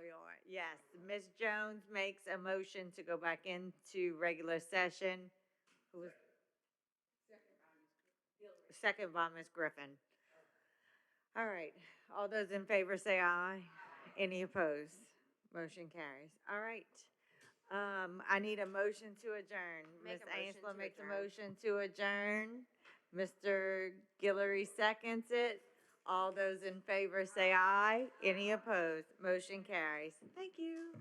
we are. Yes, Ms. Jones makes a motion to go back into regular session. Who was? Second by Ms. Griffin. All right, all those in favor say aye. Any opposed? Motion carries. All right. I need a motion to adjourn. Make Ms. a motion Ainsworth to makes a adjourn. motion to adjourn. Mr. Guillory seconds it. All those in favor say aye. Any opposed? Motion carries. Thank you.